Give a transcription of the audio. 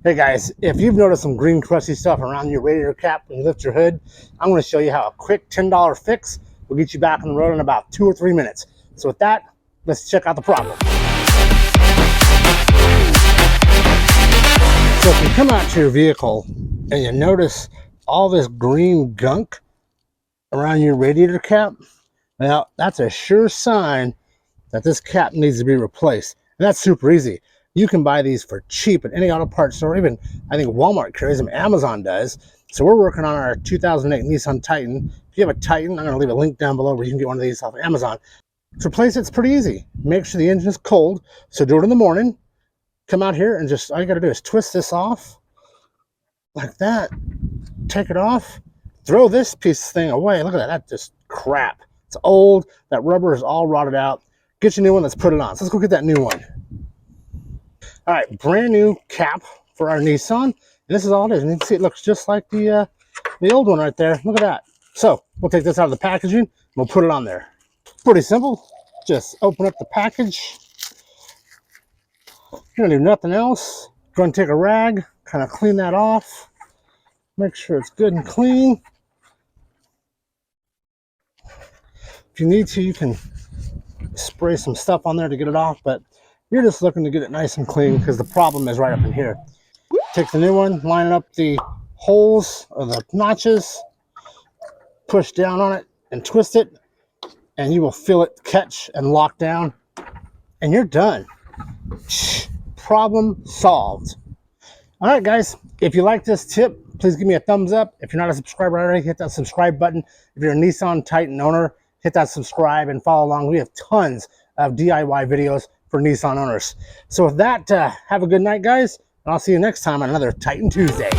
Hey guys, if you've noticed some green crusty stuff around your radiator cap when you lift your hood, I'm going to show you how a quick $10 fix will get you back on the road in about 2 or 3 minutes. So with that, let's check out the problem. So if you come out to your vehicle and you notice all this green gunk around your radiator cap, well, that's a sure sign that this cap needs to be replaced. And that's super easy. You can buy these for cheap at any auto parts store. Even I think Walmart carries them, Amazon does. So we're working on our 2008 Nissan Titan. If you have a Titan, I'm going to leave a link down below where you can get one of these off of Amazon. To replace it's pretty easy. Make sure the engine is cold. So do it in the morning. Come out here and just, all you got to do is twist this off like that. Take it off. Throw this piece of thing away. Look at that. That's just crap. It's old. That rubber is all rotted out. Get your new one. Let's put it on. So let's go get that new one. All right, brand new cap for our Nissan. And this is all it is. And you can see it looks just like the old one right there. Look at that. So we'll take this out of the packaging and we'll put it on there. Pretty simple. Just open up the package. You don't need nothing else. Go and take a rag, kind of clean that off. Make sure it's good and clean. If you need to, you can spray some stuff on there to get it off, but you're just looking to get it nice and clean because the problem is right up in here. Take the new one, line up the holes or the notches, push down on it and twist it, and you will feel it catch and lock down, and you're done. Problem solved. All right, guys, if you like this tip, please give me a thumbs up. If you're not a subscriber already, hit that subscribe button. If you're a Nissan Titan owner, hit that subscribe and follow along. We have tons of DIY videos for Nissan owners. So with that, have a good night, guys, and I'll see you next time on another Titan Tuesday.